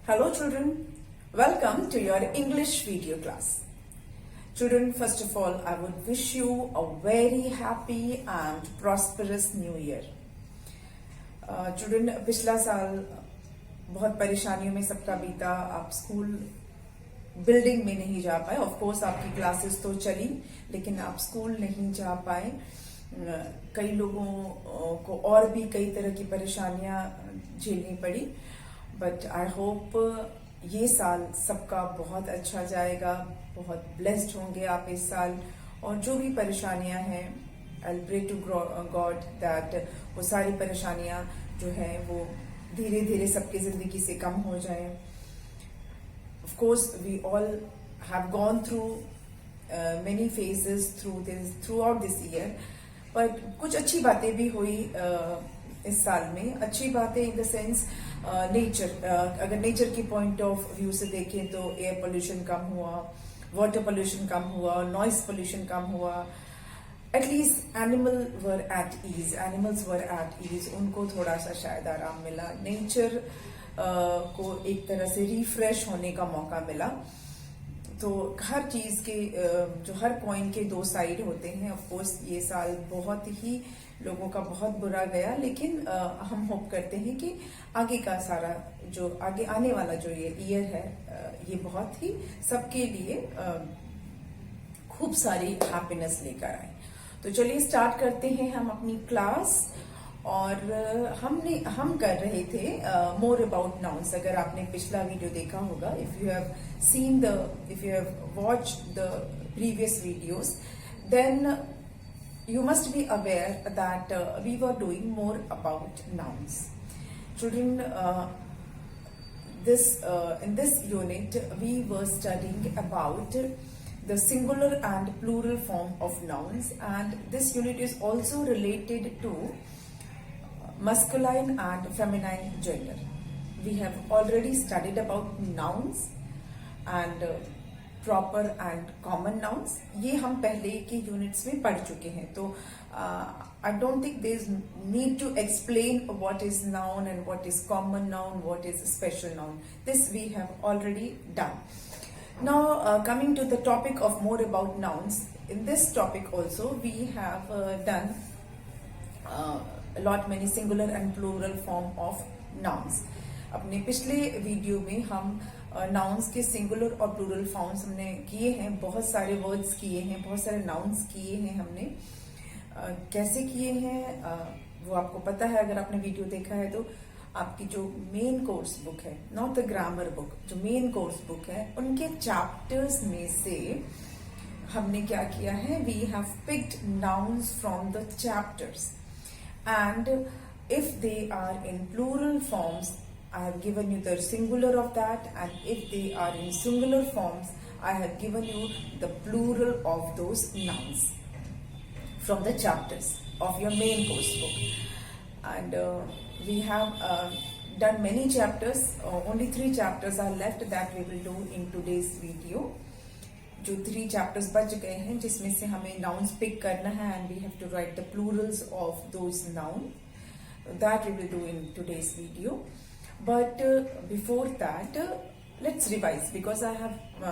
Hello children, welcome to your English video class. Children, first of all, I would wish you a very happy and prosperous new year. Children, पिछला साल बहुत परेशानियों में सबका बीता. आप स्कूल बिल्डिंग में नहीं जा पाए. ऑफ कोर्स आपकी क्लासेस तो चली, लेकिन आप स्कूल नहीं जा पाए. कई लोगों को और भी कई तरह की परेशानियां झेलनी पड़ी. बट आई होप ये साल सबका बहुत अच्छा जाएगा. बहुत ब्लेस्ड होंगे आप इस साल. और जो भी परेशानियां हैं, I pray to God that वो सारी परेशानियां जो है वो धीरे धीरे सबकी जिंदगी से कम हो जाए. Of course we all have gone through many phases throughout this year. But कुछ अच्छी बातें भी हुई इस साल में. अच्छी बातें इन द सेंस नेचर. अगर नेचर की पॉइंट ऑफ व्यू से देखें तो एयर पोल्यूशन कम हुआ, वाटर पोल्यूशन कम हुआ, नॉइस पोल्यूशन कम हुआ. At least animals were at ease. उनको थोड़ा सा शायद आराम मिला. नेचर को एक तरह से रिफ्रेश होने का मौका मिला. तो हर चीज के जो हर कॉइन के दो साइड होते हैं. ऑफ कोर्स ये साल बहुत ही लोगों का बहुत बुरा गया, लेकिन हम होप करते हैं कि आगे का सारा जो आगे आने वाला जो ये ईयर है ये बहुत ही सबके लिए खूब सारी हैप्पीनेस लेकर आए. तो चलिए स्टार्ट करते हैं हम अपनी क्लास. और हम कर रहे थे मोर अबाउट नाउन्स. अगर आपने पिछला वीडियो देखा होगा, if you have watch the previous videos, then you must be aware that we were doing more about nouns. Children, in this unit we were studying about the singular and plural form of nouns, and this unit is also related to masculine and feminine gender. We have already studied about nouns and proper and common nouns. ये हम पहले के units में पढ़ चुके हैं. तो I don't think there is need to explain what is noun and what is common noun, what is special noun. This we have already done. Now coming to the topic of more about nouns. In this topic also we have done lot many singular and plural form of nouns. अपने पिछले video में हम nouns के singular और plural forms हमने किए हैं. बहुत सारे वर्ड्स किए हैं, बहुत सारे नाउन्स किए हैं हमने. कैसे किए हैं वो आपको पता है अगर आपने वीडियो देखा है. तो आपकी जो मेन कोर्स बुक है, नॉट द ग्रामर बुक, जो मेन कोर्स बुक है, उनके चैप्टर्स में से हमने क्या किया है, we have picked nouns from the chapters, and if they are in plural forms I have given you the singular of that, and if they are in singular forms, I have given you the plural of those nouns from the chapters of your main course book. And we have done many chapters. Only 3 chapters are left that we will do in today's video. जो 3 chapters बच गए हैं, जिसमें से हमें nouns pick करना है, and we have to write the plurals of those nouns. That we will do in today's video. But before that, let's revise, because I have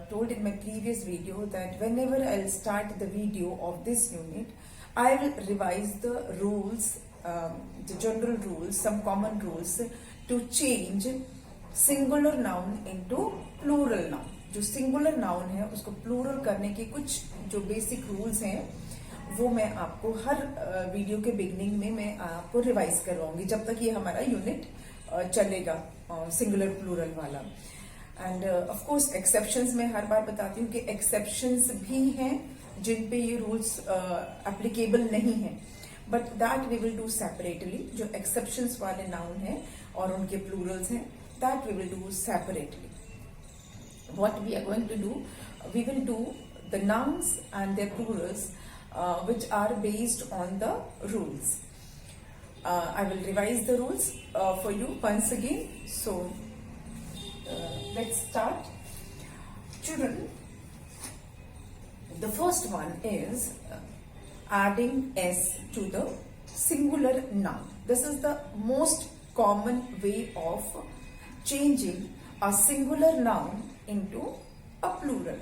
told in my previous video that whenever I'll start the video of this unit, I will revise the rules, the general rules, some common rules to change singular noun into plural noun. जो singular noun है उसको plural करने के कुछ जो basic rules हैं वो मैं आपको हर वीडियो के बिगनिंग में मैं आपको रिवाइज करवाऊंगी, जब तक ये हमारा यूनिट चलेगा सिंगुलर प्लूरल वाला. एंड ऑफ कोर्स एक्सेप्शंस मैं हर बार बताती हूँ कि एक्सेप्शंस भी हैं जिन पे ये रूल्स एप्लीकेबल नहीं हैं, but that we will do separately. जो एक्सेप्शंस वाले नाउन हैं और उनके प्लूरल्स हैं, that we will do separately. What we are going to do, we will do the nouns and their plurals which are based on the rules. I will revise the rules for you once again. So let's start. Children, the first one is adding s to the singular noun. This is the most common way of changing a singular noun into a plural.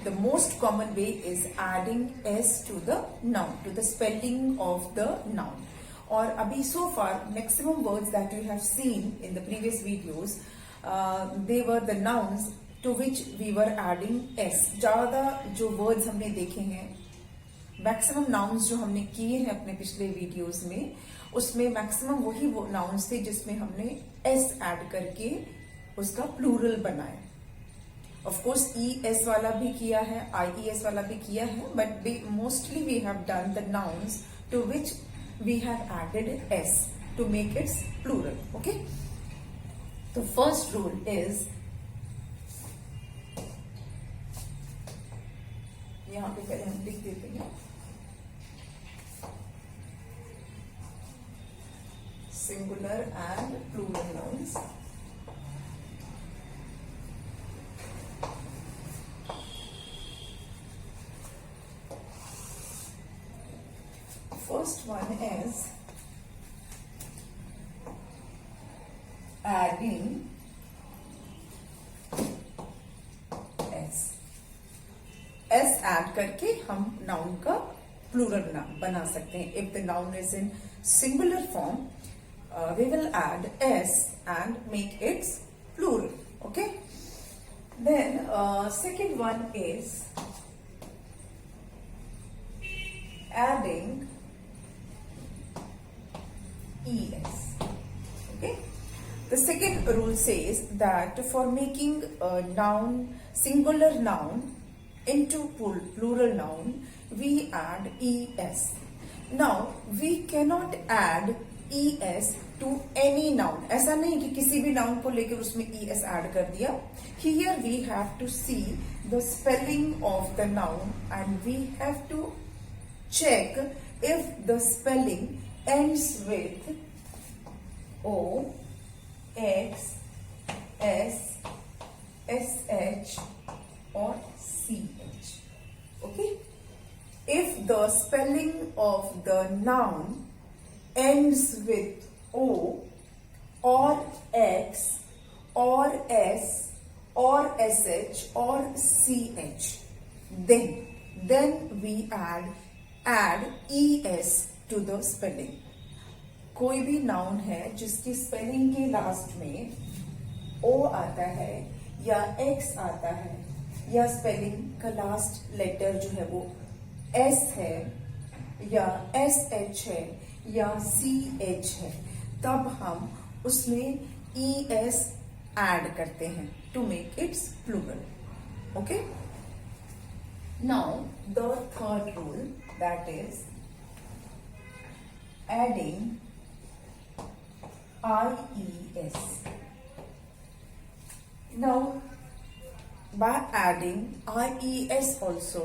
The most common way is adding s to the noun, to the spelling of the noun. और अभी so far maximum words that you have seen in the previous videos, they were the nouns to which we were adding s. ज्यादा जो words हमने देखे हैं, maximum nouns जो हमने किए हैं अपने पिछले वीडियोस में, उसमें मैक्सिमम वही वो नाउन्स थे जिसमें हमने एस ऐड करके उसका प्लूरल बनाया. ऑफ कोर्स ई एस वाला भी किया है, आई ई एस वाला भी किया है, but mostly we have done the nouns to which we have added S to make its plural. Okay, तो फर्स्ट रूल इज, यहां पे पहले हम लिख देते हैं singular and plural nouns. First one is adding s. s add करके हम noun का plural नाम बना सकते हैं. If the noun is in singular form, we will add s and make its plural. Okay, then second one is adding es. Okay, the second rule says that for making a noun, singular noun into plural noun, we add es. Now we cannot add es to any noun. ऐसा नहीं कि किसी भी noun को लेकर उसमें es add कर दिया. Here we have to see the spelling of the noun and we have to check if the spelling ends with o, x, s, sh or ch. Okay, if the spelling of the noun ends with o or x or s or sh or ch, then we add es to the spelling. कोई भी noun है जिसकी spelling के last में o आता है या x आता है या स्पेलिंग का लास्ट लेटर जो है वो s है या sh है या ch है, तब हम उसमें es ऐड करते हैं to make its plural. Okay, now the third rule, that is adding ies. Now by adding ies also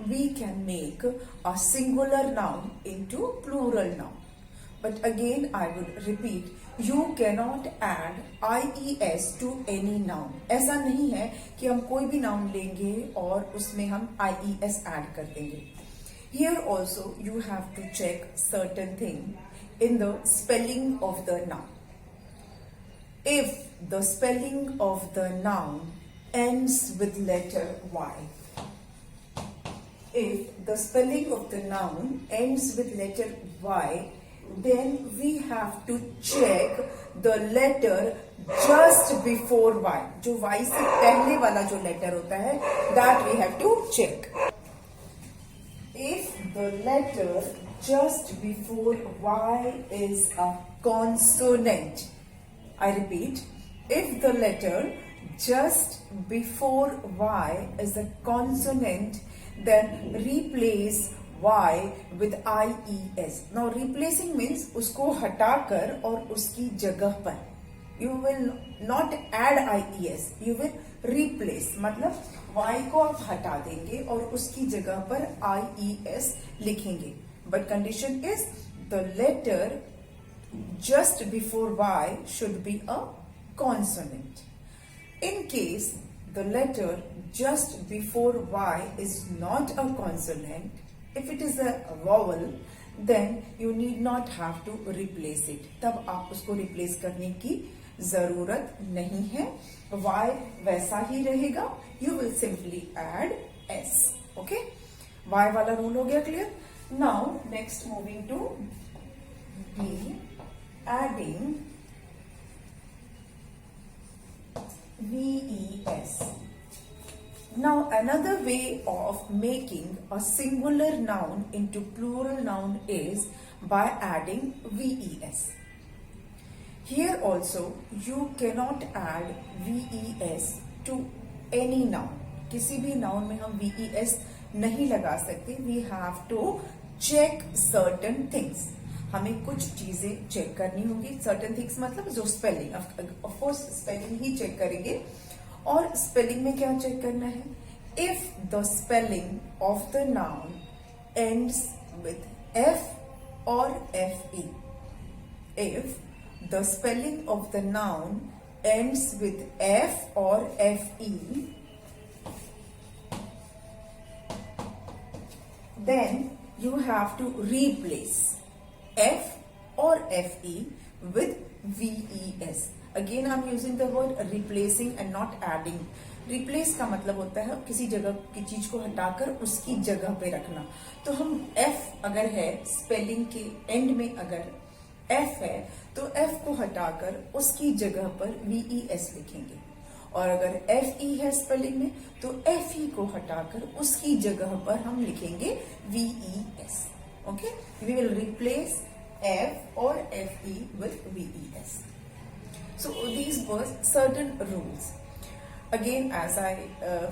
we can make a singular noun into plural noun. But again I would repeat, you cannot add ies to any noun. ऐसा नहीं है कि हम कोई भी noun लेंगे और उसमें हम ies ऐड कर देंगे. Here also you have to check certain thing in the spelling of the noun. If the spelling of the noun ends with letter y, if the spelling of the noun ends with letter y, then we have to check the letter just before y. जो y से पहले वाला जो letter होता है, that we have to check. If the letter just before y is a consonant, I repeat, if the letter just before y is a consonant, then replace y with ies. Now replacing means उसको हटाकर और उसकी जगह पर, you will not add ies, you will replace. मतलब y को आप हटा देंगे और उसकी जगह पर ies लिखेंगे. But condition is the letter just before y should be a consonant. In case the letter just before y is not a consonant, if it is a vowel, then you need not have to replace it. तब आप उसको replace करने की जरूरत नहीं है, Y वैसा ही रहेगा, you will simply add S. Okay, Y वाला रूल हो गया clear. Now next moving to B, adding VES. Now another way of making a singular noun into plural noun is by adding VES. Here also you cannot add VES to any noun. किसी भी noun में हम VES नहीं लगा सकते. We have to check certain things. हमें कुछ चीजें चेक करनी होगी. सर्टन थिंग्स मतलब जो स्पेलिंग, ऑफ कोर्स स्पेलिंग ही चेक करेंगे. और स्पेलिंग में क्या चेक करना है? If the spelling of the noun ends with F और FE. If the spelling of the noun ends with F और FE, then you have to replace F or FE with VES. Again I'm using the word replacing and not adding. Replace का मतलब होता है किसी जगह की चीज को हटाकर उसकी जगह पे रखना. तो हम F अगर है स्पेलिंग के एंड में, अगर F है तो F को हटाकर उसकी जगह पर VES लिखेंगे. और अगर FE है स्पेलिंग में तो FE को हटाकर उसकी जगह पर हम लिखेंगे VES. Okay, we will replace F or FE with VES. So these were certain rules. Again, as I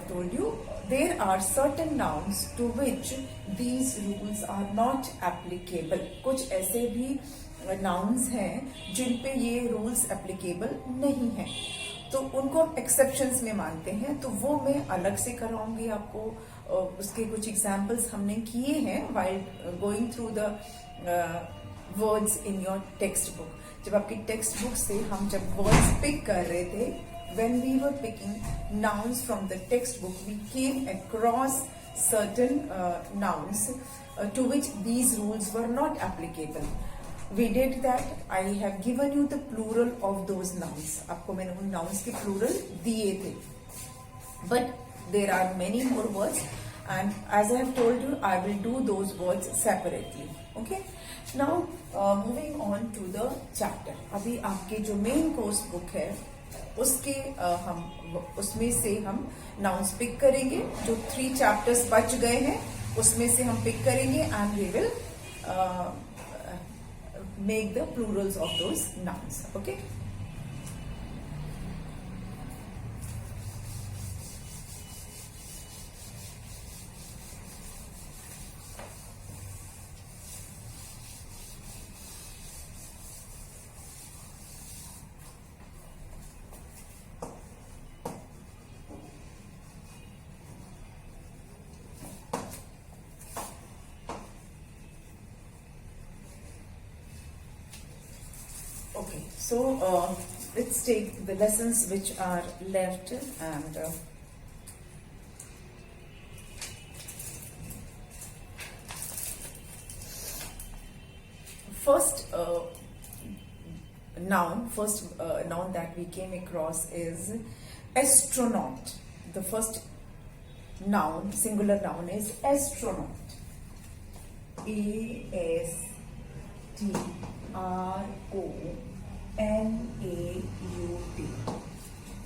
told you, there are certain nouns to which these rules are not applicable. कुछ ऐसे भी nouns हैं जिन पे ये rules applicable नहीं हैं, तो उनको हम exceptions में मानते हैं. तो वो मैं अलग से कराऊंगी आपको. उसके कुछ एग्जाम्पल्स हमने किए हैं while going through the words in your textbook. जब आपकी टेक्स्ट बुक से हम जब वर्ड्स पिक कर रहे थे, when we were picking nouns from the textbook, we came across certain nouns to which these rules were not applicable. We did that. I have given you the plural of those nouns. आपको मैंने उन nouns के plural दिए थे. But there are many more words, and as I have told you, I will do those words separately. Okay. Now moving on to the chapter. अभी आपके जो main course book है उसके उसमें से हम nouns पिक करेंगे. जो 3 चैप्टर्स बच गए हैं उसमें से हम पिक करेंगे and we will make the plurals of those nouns. Okay. Okay, so let's take the lessons which are left, and first noun that we came across is astronaut. The first noun, singular noun, is astronaut. ASTRONAUT.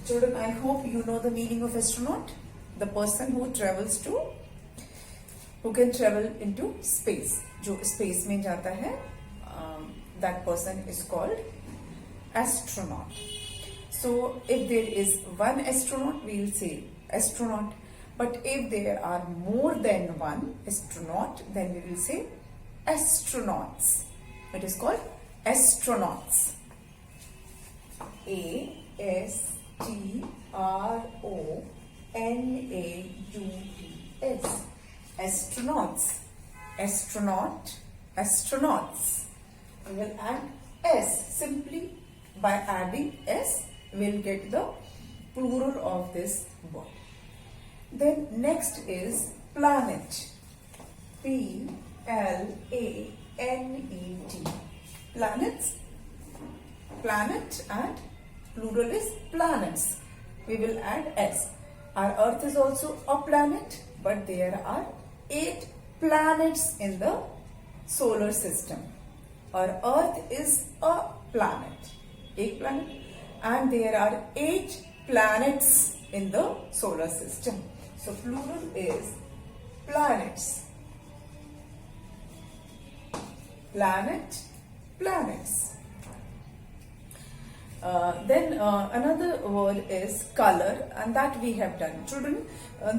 Children, I hope you know the meaning of astronaut. The person who travels to, who can travel into space. जो space में जाता है, that person is called astronaut. So if there is one astronaut, we will say astronaut. But if there are more than one astronaut, then we will say astronauts. It is called astronauts. ASTRONAUTS. Astronauts. Astronaut. Astronauts. We will add S. Simply by adding S, we will get the plural of this word. Then next is planet. PLANET. Planets. Planet and Plural is planets. We will add S. Our Earth is also a planet, but there are 8 planets in the solar system. Our Earth is a planet, and there are 8 planets in the solar system. So plural is planets. Planets. Then another word is color, and that we have done. Children,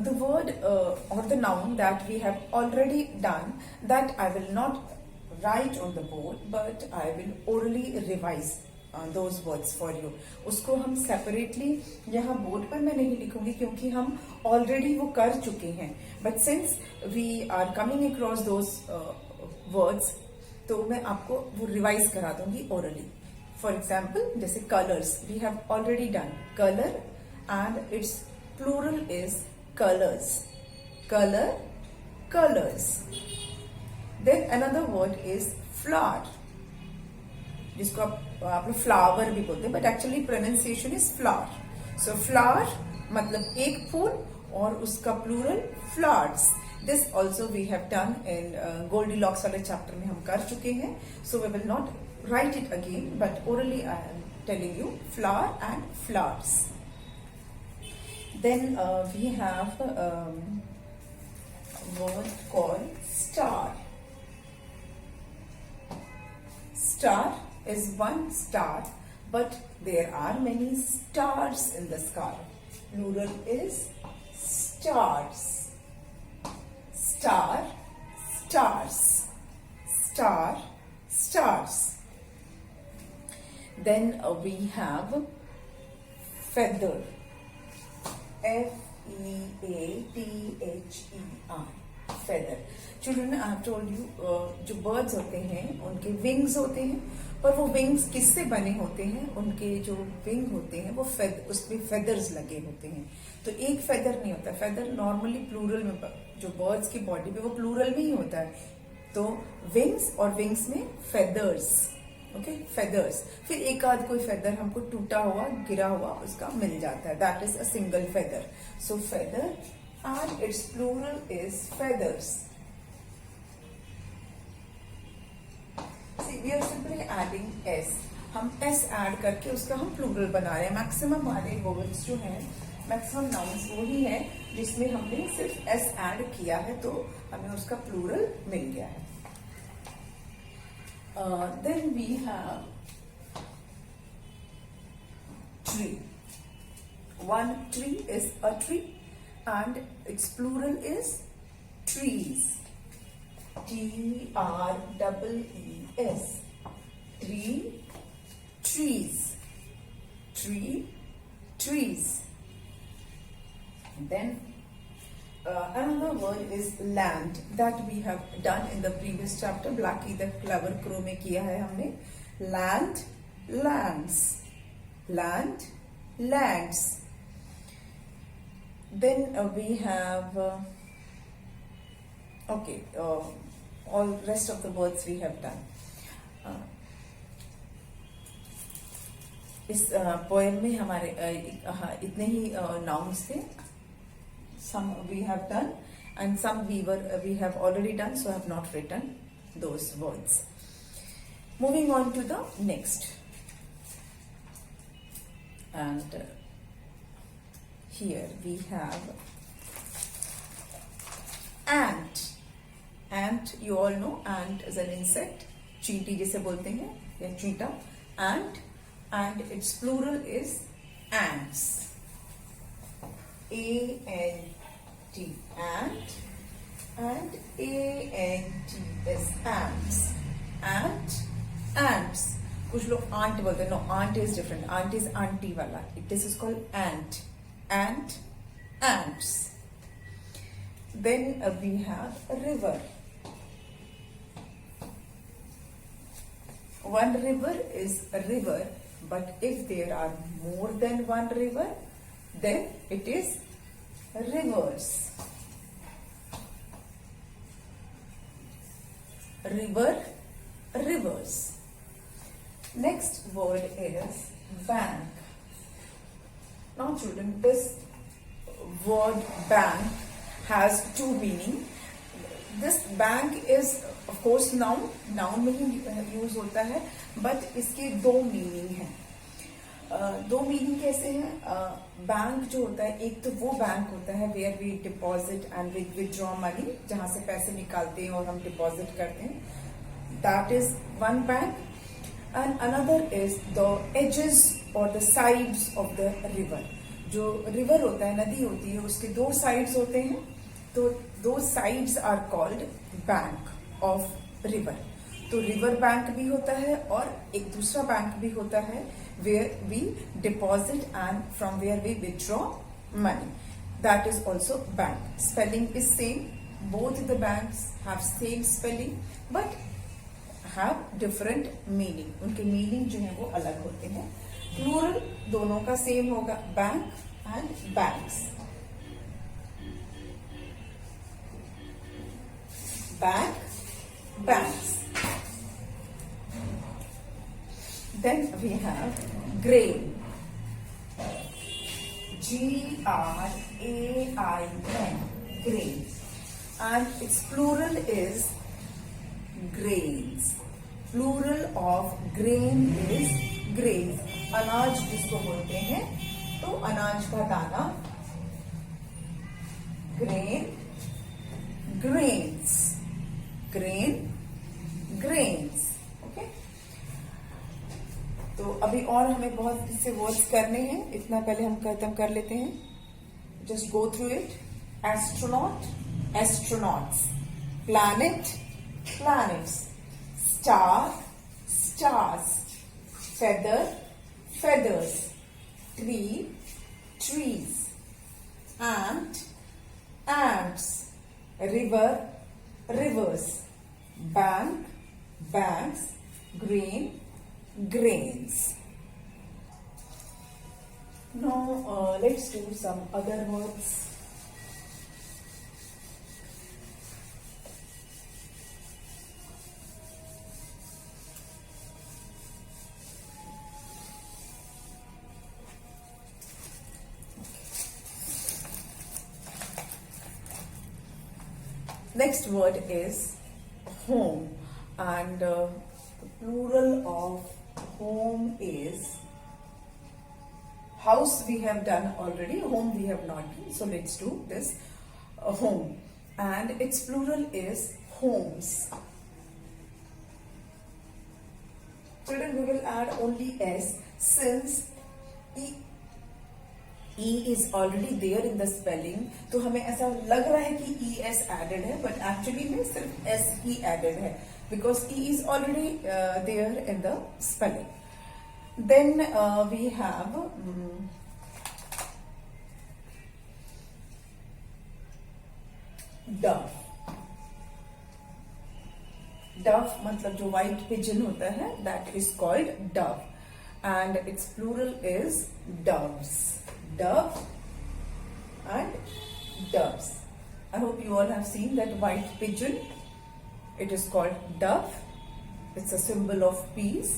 the word or the noun that we have already done, that I will not write on the board, but I will orally revise those words for you. उसको हम separately यहाँ board पर मैं नहीं लिखूंगी क्योंकि हम already वो कर चुके हैं. But since we are coming across those words, तो मैं आपको वो रिवाइज करा दूंगी orally. For example, जैसे colors, we have already done color and its plural is colors. Colors. Then another word is flower, जिसको आप लोग flower भी बोलते हैं, but actually pronunciation is flower. So flower मतलब एक फूल और उसका plural flowers. This also we have done in Goldilocks वाले chapter में हम कर चुके हैं. So we will not write it again, but orally I am telling you flower and flowers. Then we have a word called star. Star is one star, but there are many stars in the sky. Plural is stars. Stars. Then we have feather. Feather. Feather. Children, I have told you, जो birds होते हैं उनके wings होते हैं, पर वो wings किससे बने होते हैं? उनके जो wing होते हैं वो उसमें feathers लगे होते हैं. तो एक feather नहीं होता. Feather normally plural में, जो birds की body पे वो plural में ही होता है. तो wings और wings में feathers. Okay, feathers. फिर एक आध कोई feather हमको टूटा हुआ, गिरा हुआ उसका मिल जाता है. That is a single feather. So feather and its plural is feathers. See, we are simply adding s. हम s add करके उसका हम plural बना रहे हैं. Maximum हमारे words जो हैं, maximum nouns वही है जिसमें हमने सिर्फ s add किया है, तो हमें उसका plural मिल गया है. Then we have tree. One tree is a tree and its plural is trees. T-R-E-E-S. Trees. Then another word is land, that we have done in the previous chapter. Blackie the Clever Crow में किया है हमने. Land, lands. Then we have all rest of the words we have done. इस poem में हमारे इतने ही nouns थे. Some we have done and some we have already done, so I have not written those words. Moving on to the next. And here we have ant. Ant, you all know ant is an insect. चींटी जिसे बोलते हैं या चींटा. Ant, and its plural is ants. A-N-T, ant, and A-N-T is ants. Ants. कुछ लोग aunt बोलते हैं. No, aunt is different. Aunt is auntie वाला. This is called ant. Ants. Then we have a river. One river is a river, but if there are more than one river, then it is rivers. Rivers. Next word is bank. Now children, this word bank has two meaning. This bank is of course noun में ही use होता है, but इसके दो meaning हैं. दो meaning कैसे हैं? Bank जो होता है, एक तो वो बैंक होता है where we deposit and we withdraw money, जहां से पैसे निकालते हैं और हम डिपॉजिट करते हैं, that is one bank. And another is the edges और the sides of the river. जो रिवर होता है, नदी होती है, उसके दो साइड्स होते हैं, तो दो sides are called bank of river. तो रिवर बैंक भी होता है और एक दूसरा बैंक भी होता है where we deposit and from where we withdraw money, that is also bank. Spelling is same, both the banks have same spelling but have different meaning. उनके मीनिंग जो है वो अलग होते हैं. प्लूरल दोनों का सेम होगा, bank and banks. Bank, banks. Then we have grain. Grain. Grain. And its plural is grains. Plural of grain is grains. अनाज जिसको बोलते हैं, तो अनाज का दाना grain, grains. Grain, grains. Okay? तो अभी और हमें बहुत इससे वर्ड्स करने हैं, इतना पहले हम खत्म कर लेते हैं. Just go through it. Astronaut, astronauts. Planet, planets. Star, stars. Feather, feathers. Tree, trees. Ant, ants. River, rivers. Bank, banks. Grain, grains. Now let's do some other words. Next word is home, and the plural of home is house. We have done already, home we have not done, so let's do this. Home, and its plural is homes. Children, we will add only s since E is already there in the spelling. तो हमें ऐसा लग रहा है कि ES added है, but actually में सिर्फ S ही added है, because E is already there in the spelling. Then we have dove. Dove मतलब जो white pigeon होता है, that is called dove, and its plural is doves. Dove and doves. I hope you all have seen that white pigeon. It is called dove. It's a symbol of peace,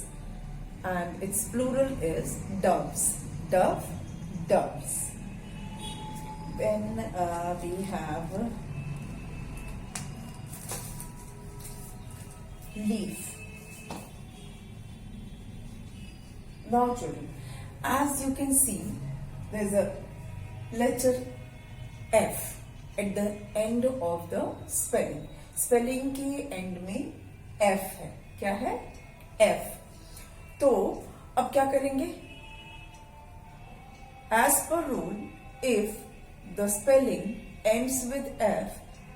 and its plural is doves. Dove, doves. Then we have leaf. Now children, as you can see, there's a letter F at the end of the spelling. Spelling के end में F है. क्या है? F. तो अब क्या करेंगे? As per rule, if the spelling ends with F,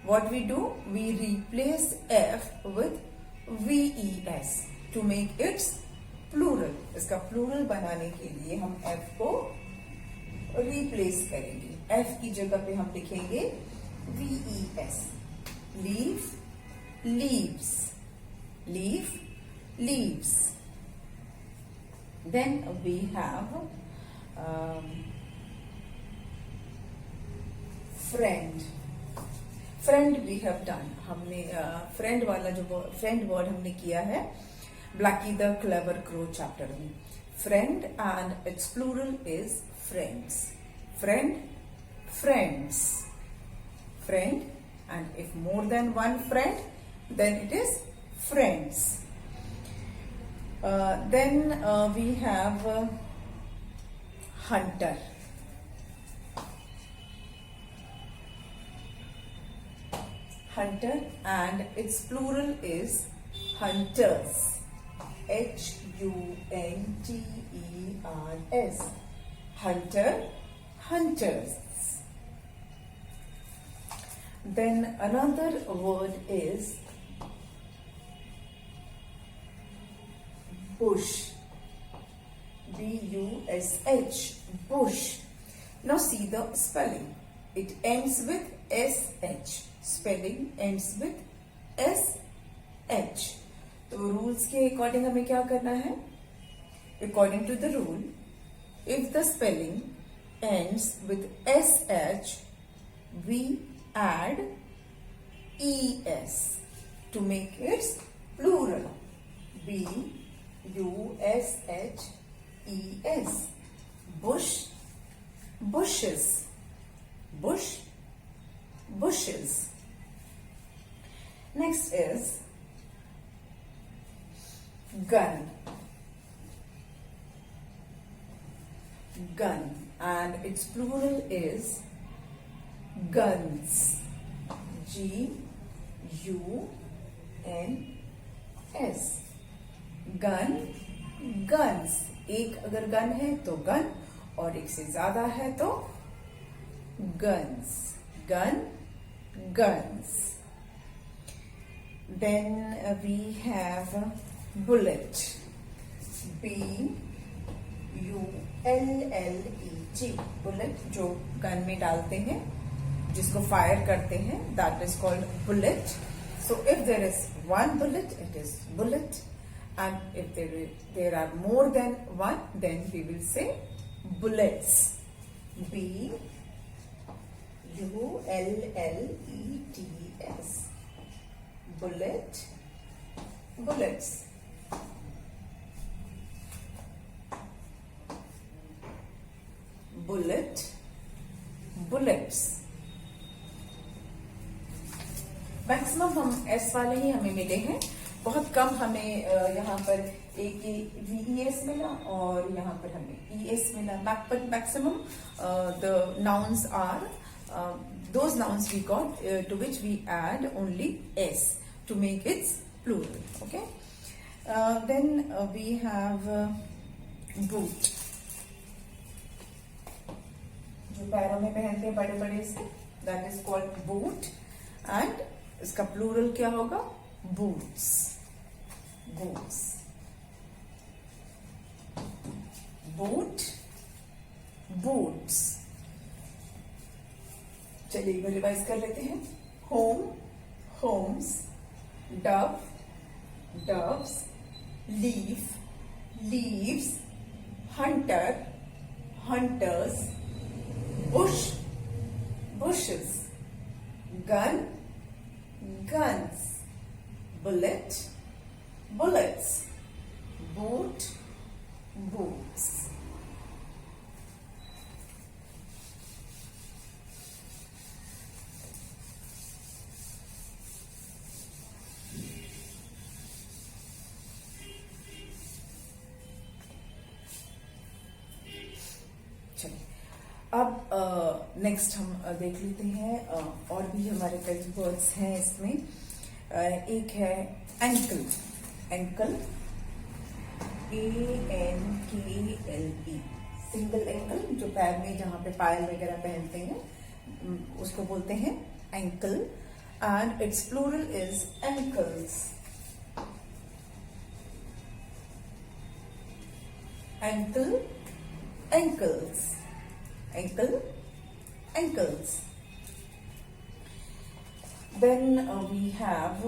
what we do? We replace F with VES to make its plural. इसका plural बनाने के लिए हम F को रिप्लेस करेंगे. F की जगह पे हम लिखेंगे VES. Leaf, leaves. Leaf, leaves. Then we have friend. Friend we have done. हमने friend वाला जो friend word हमने किया है Blacky the Clever Crow chapter में. Friend and its plural is friends. friend, friends, friend, and if more than one friend, then it is friends. Then we have hunter. Hunter, and its plural is hunters. Hunters. Hunter, hunters. Then another word is bush. B-U-S-H. Bush. Now see the spelling. It ends with S-H. Spelling ends with S-H. तो rules के according हमें क्या करना है? According to the rule, if the spelling ends with SH, we add ES to make its plural. B-U-S-H-E-S. Bush, bushes. Bush, bushes. Next is gun. Gun, and its plural is guns. G-U-N-S. Gun, guns. एक अगर gun है तो gun, और एक से ज्यादा है तो guns. Gun, guns. Then we have bullet. B-U-L-L-E-T. bullet, जो गन में डालते हैं, जिसको फायर करते हैं, that is called bullet. So if there is one bullet, it is bullet, and if there are more than one, then we will say bullets. B-U-L-L-E-T-S. bullet, bullets. Bullet, bullets. Maximum हम S वाले ही हमें मिले हैं, बहुत कम हमें यहाँ पर एक VES मिला और यहाँ पर हमें ES मिला. Maximum the nouns are those nouns we got to which we add only S to make its plural. Okay. Then we have boot. जो पैरों में पहनते हैं बड़े बड़े से, that is called boot, and इसका plural क्या होगा? boots. boots. boot, boots. चलिए एक बार रिवाइज कर लेते हैं. home, homes, dove, doves, leaf, leaves, hunter, hunters, bush, bushes, gun, guns, bullet, bullets, boot, boots. अब नेक्स्ट हम देख लेते हैं, और भी हमारे कई वर्ड्स हैं इसमें. एक है ankle. Ankle, ANKLE. Single ankle, जो पैर में जहां पे पायल वगैरह पहनते हैं उसको बोलते हैं ankle, and its plural is ankles. Ankle, ankles. ankle, ankles. Then we have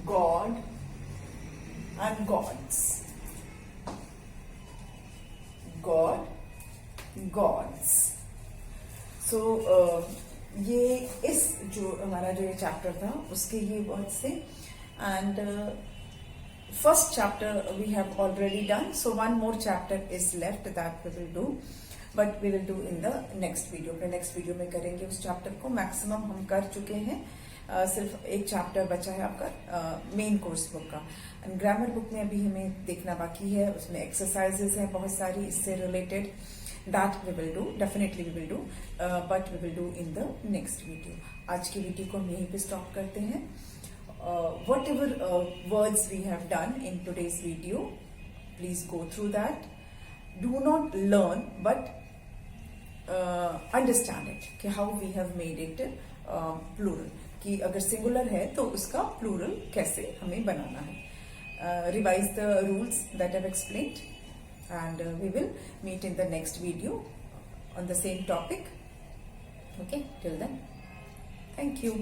God and gods. God, gods. So ये इस जो हमारा जो ये चैप्टर था उसके ये वर्ड्स थे and first chapter we have already done, so one more chapter is left that we will do, but we will do in the next video. अपने नेक्स्ट वीडियो में करेंगे उस चैप्टर को। मैक्सिमम हम कर चुके हैं, सिर्फ एक चैप्टर बचा है आपका मेन कोर्स बुक का। एंड ग्रामर बुक में अभी हमें देखना बाकी है, उसमें एक्सरसाइजेस हैं बहुत सारी इससे related, that we will do, definitely we will do, but we will do in the next video. आज की वीडियो को हम यहीं पे स्टॉप करते हैं। whatever words we have done in today's video, please go through that. Do not learn but understand it कि how we have made it plural, कि अगर सिंगुलर है तो उसका प्लूरल कैसे हमें बनाना है। Revise the rules that I've explained and we will meet in the next video on the same topic. Okay, till then, thank you.